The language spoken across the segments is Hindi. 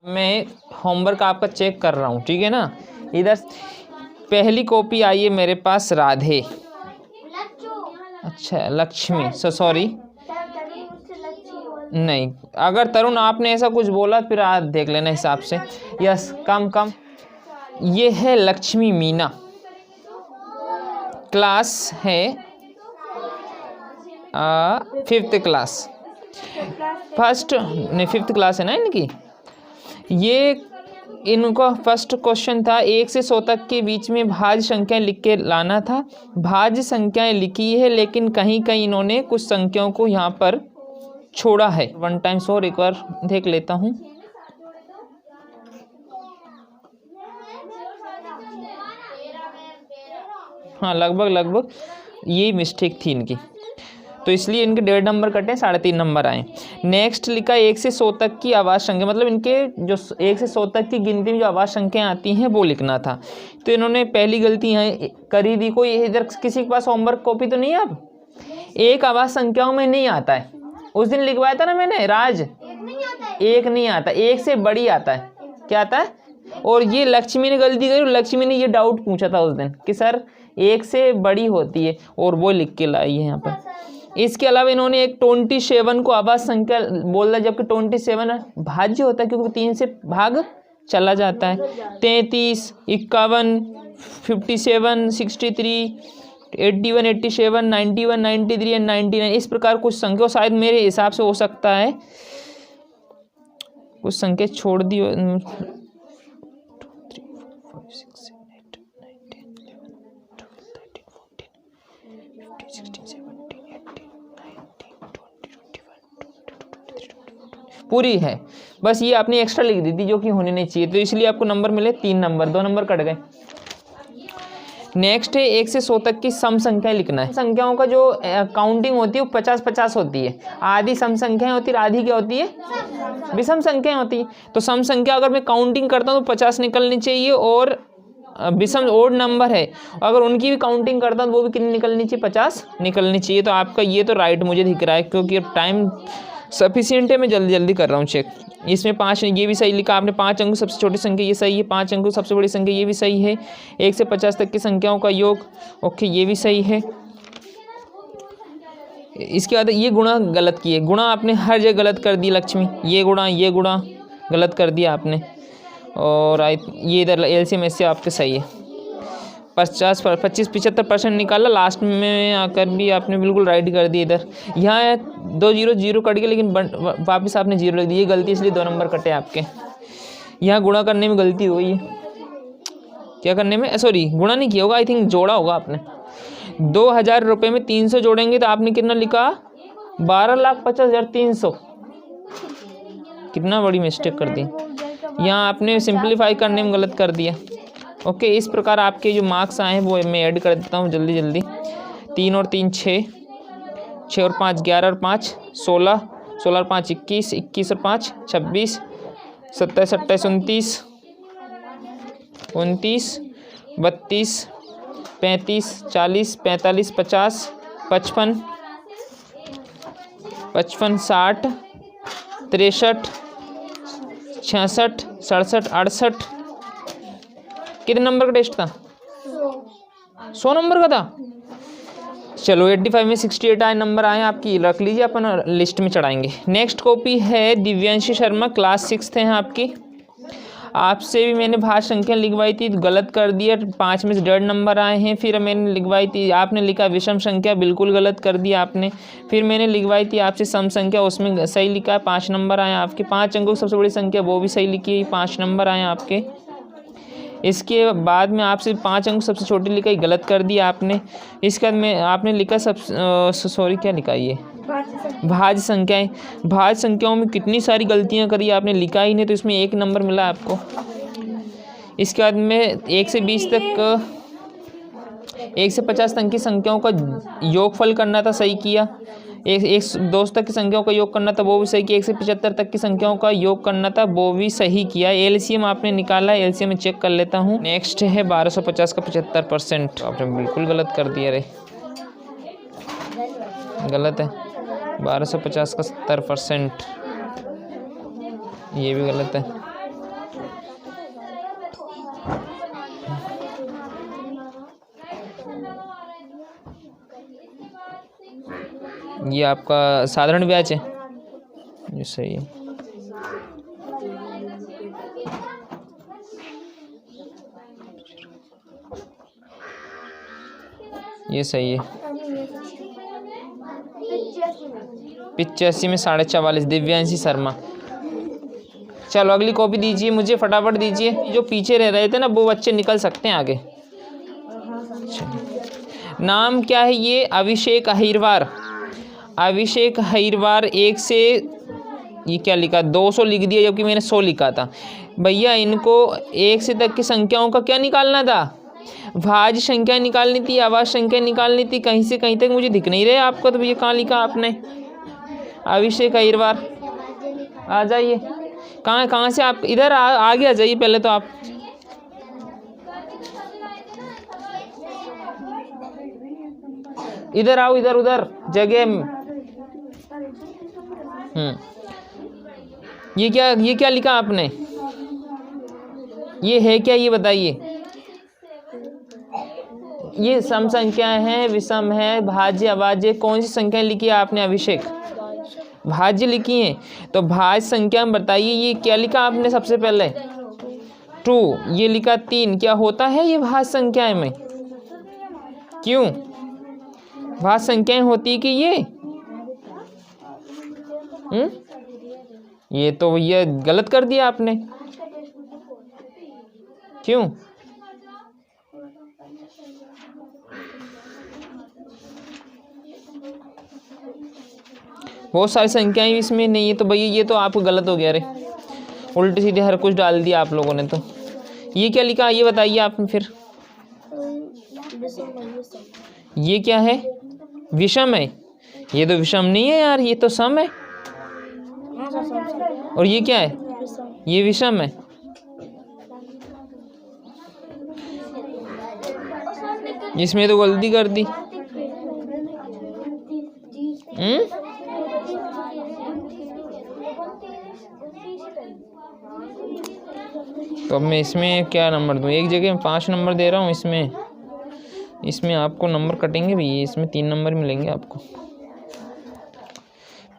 मैं होमवर्क आपका चेक कर रहा हूँ, ठीक है ना। इधर पहली कॉपी आई है मेरे पास राधे, अच्छा लक्ष्मी, सॉरी नहीं, अगर तरुण आपने ऐसा कुछ बोला फिर आप देख लेना हिसाब से। यस, कम ये है लक्ष्मी मीना, क्लास है 5th क्लास, फर्स्ट नहीं 5th क्लास है ना इनकी। ये इनका फर्स्ट क्वेश्चन था 1 से 100 तक के बीच में भाज्य संख्याएं लिख के लाना था। भाज्य संख्याएं लिखी है लेकिन कहीं कहीं इन्होंने कुछ संख्याओं को यहाँ पर छोड़ा है। 1 टाइम्स और एक बार देख लेता हूँ। हाँ, लगभग ये मिस्टेक थी इनकी, तो इसलिए इनके 1.5 नंबर कटे, 3.5 नंबर आए। नेक्स्ट लिखा 1 से 100 तक की आवाज़ संख्या, मतलब इनके जो 1 से 100 तक की गिनती में जो आवाज़ संख्याएं आती हैं वो लिखना था। तो इन्होंने पहली गलती यहाँ करी थी। कोई इधर किसी के पास होमवर्क कॉपी तो नहीं है? अब एक आवाज़ संख्याओं में नहीं आता है, उस दिन लिखवाया था ना मैंने, राज एक नहीं आता, एक से बड़ी आता है। क्या आता है? और ये लक्ष्मी ने गलती करी, लक्ष्मी ने ये डाउट पूछा था उस दिन कि सर एक से बड़ी होती है, और वो लिख के लाई है यहाँ पर। इसके अलावा इन्होंने एक 27 को आवाज़ संख्या बोल रहा, जबकि 27 भाज्य होता है क्योंकि 3 से भाग चला जाता है। 33, 51, 57, 63, 81, 87, 91, 93 एंड 99, इस प्रकार कुछ संख्या शायद मेरे हिसाब से हो सकता है कुछ संख्या छोड़ दी। पूरी है, बस ये आपने एक्स्ट्रा लिख दी थी जो कि होनी नहीं चाहिए, तो इसलिए आपको नंबर मिले 3 नंबर, 2 नंबर कट गए। नेक्स्ट है 1 से 100 तक की सम संख्याएं लिखना है। संख्याओं का जो काउंटिंग होती है वो 50-50 होती है। आधी सम संख्याएं होती है, आधी क्या होती है? विषम संख्याएं होती है। तो सम संख्या अगर मैं काउंटिंग करता हूँ तो 50 निकलनी चाहिए, और विषम ओड नंबर है अगर उनकी भी काउंटिंग करता हूँ वो भी कितनी निकलनी चाहिए? 50 निकलनी चाहिए। तो आपका ये तो राइट मुझे दिख रहा है, क्योंकि अब टाइम सफिशिएंट है, मैं जल्दी कर रहा हूँ चेक। इसमें 5, ये भी सही लिखा आपने। 5 अंक सबसे छोटी संख्या, ये सही है। 5 अंक सबसे बड़ी संख्या, ये भी सही है। 1 से 50 तक की संख्याओं का योग, ओके, ये भी सही है। इसके बाद ये गुणा गलत किए, गुणा आपने हर जगह गलत कर दी लक्ष्मी, ये गुणा गलत कर दिया आपने। और ये इधर एलसीएम से आपके सही है। 25-75% निकाला, लास्ट में आकर भी आपने बिल्कुल राइट कर दिया। इधर यहाँ 2 0 कट गए, लेकिन वापस आपने 0 लिख दी, ये गलती, इसलिए 2 नंबर कटे आपके। यहाँ गुणा करने में गलती हुई है, क्या करने में, सॉरी गुणा नहीं किया होगा, आई थिंक जोड़ा होगा आपने। 2000 रुपये में 300 जोड़ेंगे तो आपने कितना लिखा? 12,50,300। कितना बड़ी मिस्टेक कर दी यहाँ आपने, सिंप्लीफाई करने में गलत कर दिया। ओके, इस प्रकार आपके जो मार्क्स आए हैं वो मैं ऐड कर देता हूँ जल्दी। 3 और 3 6, 6 और 5 11 और 5 16, 16 और 5 21, 21 और 5 26, 27 28 29, 32 35 40 45 50 55 60 63 66 67 68। कितने नंबर का टेस्ट था? 100 नंबर का था। चलो 85 में 68 आए नंबर आए आपकी, रख लीजिए, अपन लिस्ट में चढ़ाएंगे। नेक्स्ट कॉपी है दिव्यांशी शर्मा, क्लास 6th है आपकी। आपसे भी मैंने भाज्य संख्या लिखवाई थी, गलत कर दिया, 5 में से 1.5 नंबर आए हैं। फिर मैंने लिखवाई थी, आपने लिखा विषम संख्या, बिल्कुल गलत कर दिया आपने। फिर मैंने लिखवाई थी आपसे सम संख्या, उसमें सही लिखा है, 5 नंबर आए आपके। 5 अंकों की सबसे बड़ी संख्या, वो भी सही लिखी, 5 नंबर आए आपके। इसके बाद में आपसे 5 अंक सबसे छोटी लिखाई, गलत कर दिया आपने। इसके बाद में आपने लिखा सॉरी क्या लिखा ये भाज्य संख्याएं। भाज्य संख्याओं में कितनी सारी गलतियां करी आपने, लिखा ही नहीं, तो इसमें 1 नंबर मिला आपको। इसके बाद में 1 से 20 तक 1 से 50 तक की संख्याओं का योगफल करना था, सही किया। 1 तक की संख्याओं का योग करना था, वो भी सही किया। 1 से 75 तक की संख्याओं का योग करना था, वो भी सही किया। एलसीएम आपने निकाला, एलसीएम में चेक कर लेता हूँ। नेक्स्ट है 1250 का 75%, आपने बिल्कुल गलत कर दिया रे, गलत है। 1250 का 70%, ये भी गलत है। ये आपका साधारण ब्याज है, ये सही है। ये सही है। 85 में 44.5 दिव्यांशी शर्मा। चलो अगली कॉपी दीजिए मुझे, फटाफट दीजिए। जो पीछे रह रहे थे ना वो बच्चे निकल सकते हैं आगे। नाम क्या है ये? अभिषेक अहिरवार। अभिषेक अहिरवार। 1 से ये क्या लिखा, 200 लिख दिया जबकि मैंने 100 लिखा था। भैया इनको 1 से तक की संख्याओं का क्या निकालना था? भाज्य संख्या निकालनी थी, आवाज संख्या निकालनी थी। कहीं से कहीं तक मुझे दिख नहीं रहे आपको, तो ये कहाँ लिखा आपने? अभिषेक अहिरवार। आ जाइए। कहाँ से आप? इधर आगे आ जाइए पहले तो आप। इधर आओ, इधर उधर जगह। ये क्या लिखा आपने? ये है क्या, ये बताइए। ये सम संख्या है, विषम है, भाज्य, अभाज्य, कौन सी संख्या लिखी है आपने अभिषेक? भाज्य लिखी है। तो भाज्य संख्या में बताइए ये क्या लिखा आपने सबसे पहले? 2। ये लिखा 3। क्या होता है ये भाज्य संख्याएं में? क्यों भाज्य संख्याएं होती कि ये? ये तो ये गलत कर दिया आपने। क्यों? बहुत सारी संख्याएं इसमें नहीं है, तो भैया ये तो आपको गलत हो गया रे। उल्टे सीधे हर कुछ डाल दिया आप लोगों ने। तो ये क्या लिखा ये बताइए आपने फिर? ये क्या है? विषम है। ये तो विषम नहीं है यार, ये तो सम है। और ये क्या है? ये विषम है। इसमें तो गलती कर दी। तो अब मैं इसमें क्या नंबर दूँ? एक जगह में 5 नंबर दे रहा हूँ। इसमें आपको नंबर कटेंगे भैया, इसमें 3 नंबर मिलेंगे आपको।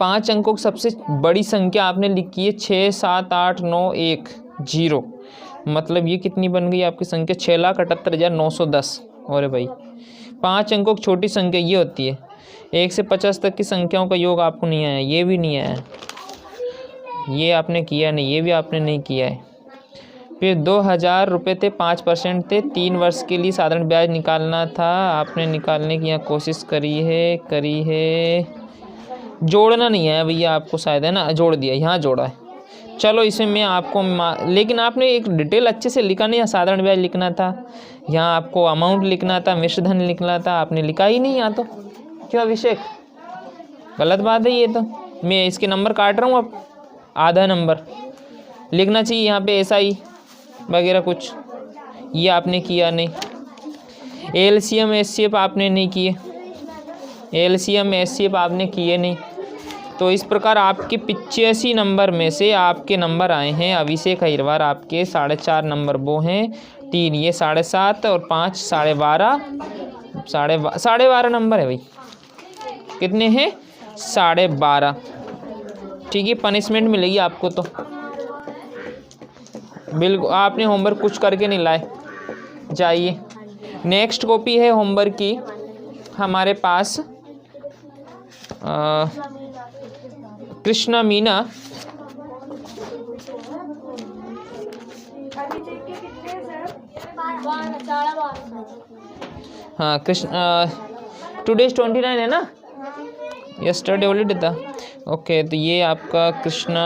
5 अंकों की सबसे बड़ी संख्या आपने लिखी है 6, 7, 8, 9, 1, 0। मतलब ये कितनी बन गई आपकी संख्या? 6,78,910। और भाई 5 अंकों की छोटी संख्या ये होती है। 1 से 50 तक की संख्याओं का योग आपको नहीं आया, ये भी नहीं आया, ये आपने किया नहीं, ये भी आपने नहीं किया है। फिर 2,000 रुपये थे, 5% थे, 3 वर्ष के लिए साधारण ब्याज निकालना था। आपने निकालने की यहाँ कोशिश करी है। जोड़ना नहीं है भैया आपको, शायद है ना, जोड़ दिया, यहाँ जोड़ा है। चलो इसमें मैं आपको लेकिन आपने एक डिटेल अच्छे से लिखा नहीं। साधारण ब्याज लिखना था, यहाँ आपको अमाउंट लिखना था, मिश्र धन लिखना था, आपने लिखा ही नहीं यहाँ तो। क्यों अभिषेक? गलत बात है ये तो। मैं इसके नंबर काट रहा हूँ। अब आधा नंबर लिखना चाहिए यहाँ पे, ऐसा ही वगैरह कुछ। ये आपने किया नहीं। एलसीएम एचसीएफ आपने नहीं किए। एलसीएम एचसीएफ आपने किए नहीं। तो इस प्रकार आपके 85 नंबर में से आपके नंबर आए हैं अभिषेक अहिरवार। आपके 4.5 नंबर वो हैं, 3 ये 7.5 और 5 12.5। 12.5 नंबर है भाई। कितने हैं? 12.5। ठीक है, पनिशमेंट मिलेगी आपको। तो बिल्कुल आपने होमवर्क कुछ करके नहीं लाए, जाइए। नेक्स्ट कॉपी है होमवर्क की हमारे पास कृष्णा मीना। हाँ कृष्ण टुडे 29 है ना, यस्टरडे हॉलीडे था। ओके, तो ये आपका कृष्णा,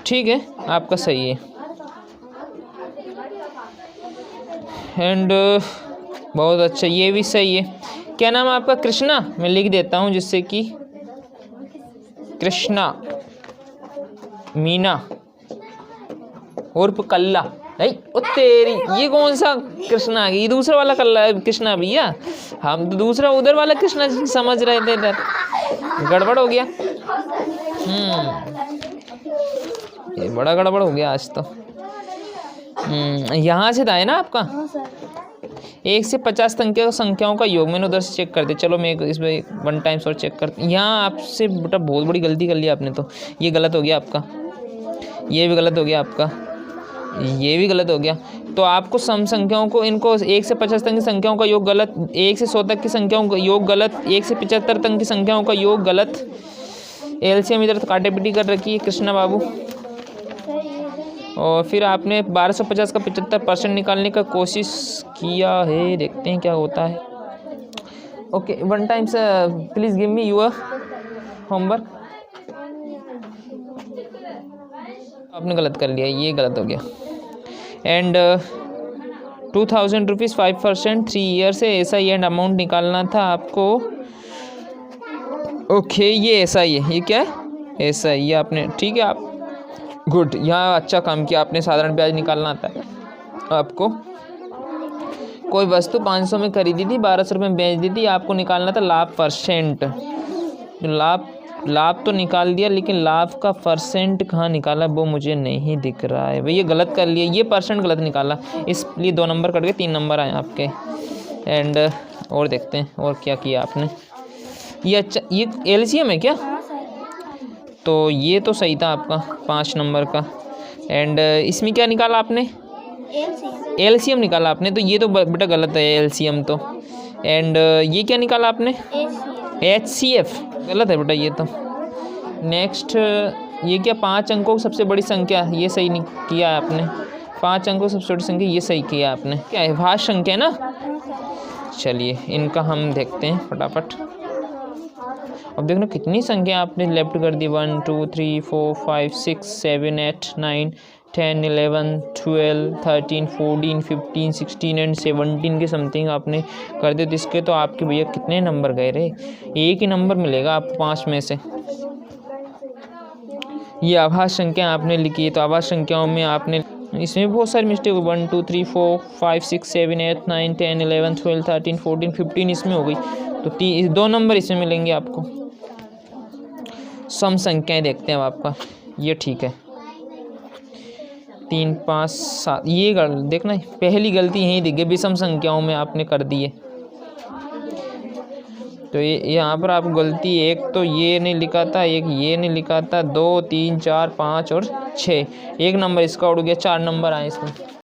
ठीक है आपका सही है। एंड बहुत अच्छा, ये भी सही है। क्या नाम है आपका? कृष्णा। मैं लिख देता हूँ जिससे कि कृष्णा मीना उर्फ कल्ला। ओ तेरी, ये कौन सा कृष्णा? ये दूसरा वाला कल्ला कृष्णा भैया। हम तो दूसरा उधर वाला कृष्णा समझ रहे थे, इधर गड़बड़ हो गया। ये बड़ा गड़बड़ हो गया आज तो। यहाँ से था है ना आपका? 1 से 50 संख्याओं का योग। मैंने उधर से चेक कर दिया, चलो मैं इसमें 1 टाइम्स और चेक करती। यहाँ आपसे बेटा बहुत बड़ी गलती कर ली आपने, तो ये गलत हो गया आपका, ये भी गलत हो गया आपका, ये भी गलत हो गया। तो आपको सम संख्याओं को, इनको 1 से 50 तक की संख्याओं का योग गलत, 1 से 100 तक की संख्याओं का योग गलत, 1 से 75 तक की संख्याओं का योग गलत। एलसीएम इधर काटे पिटी कर रखी है कृष्णा बाबू। और फिर आपने 1250 का 75% निकालने का कोशिश किया है, देखते हैं क्या होता है। Okay, 1 times please give me your homework. आपने गलत कर लिया, ये गलत हो गया। एंड 2000 रुपीज़ 5% 3 ईयर से ऐसा ही एंड अमाउंट निकालना था आपको। ओके, ये ऐसा ही है, ये क्या है, ऐसा ही, ये आपने, ठीक है आप गुड, यहाँ अच्छा काम किया आपने। साधारण ब्याज निकालना आता है आपको। कोई वस्तु 500 में खरीदी थी, 1200 रुपये में बेच दी थी, आपको निकालना था लाभ %। लाभ तो निकाल दिया, लेकिन लाभ का % कहाँ निकाला वो मुझे नहीं दिख रहा है भाई, ये गलत कर लिया, ये % गलत निकाला, इसलिए 2 नंबर कट गए, 3 नंबर आए आपके। एंड और देखते हैं और क्या किया आपने। ये अच्छा, ये एलसीएम है क्या? तो ये तो सही था आपका 5 नंबर का। एंड इसमें क्या निकाला आपने? एलसीएम निकाला आपने, तो ये तो बेटा गलत है एलसीएम तो। एंड ये क्या निकाला आपने? HCF, गलत है बेटा ये तो। नेक्स्ट ये क्या, 5 अंकों की सबसे बड़ी संख्या, ये सही नहीं किया आपने। 5 अंकों की सबसे बड़ी संख्या, ये सही किया आपने। क्या है, भाज्य संख्या है ना। चलिए इनका हम देखते हैं फटाफट। अब देखना कितनी संख्या आपने लेफ्ट कर दी, 1 2 3 4 5 6 7 8 9 10 11 12 13 14 15 16 एंड 17 के समथिंग आपने कर दिया। तो इसके तो आपके भैया कितने नंबर गए रे, एक ही नंबर मिलेगा आपको 5 में से। ये आभास संख्या आपने लिखी है, तो आभास संख्याओं में आपने, इसमें बहुत सारी मिस्टेक हुई, 1 2 3 4 5 6 7 8 9 10 11 12 13 14 15 इसमें हो गई, तो 2 नंबर इसमें मिलेंगे आपको। सम संख्याएं देखते हैं अब आपका, ये ठीक है, 3 5 7, ये देखना पहली गलती यहीं दिख गई, विषम संख्याओं में आपने कर दी है। तो ये यहाँ पर आप गलती, एक तो ये नहीं लिखा था, एक ये नहीं लिखा था, 2 3 4 5 और 6, 1 नंबर इसका उड़ गया, 4 नंबर आए इसमें।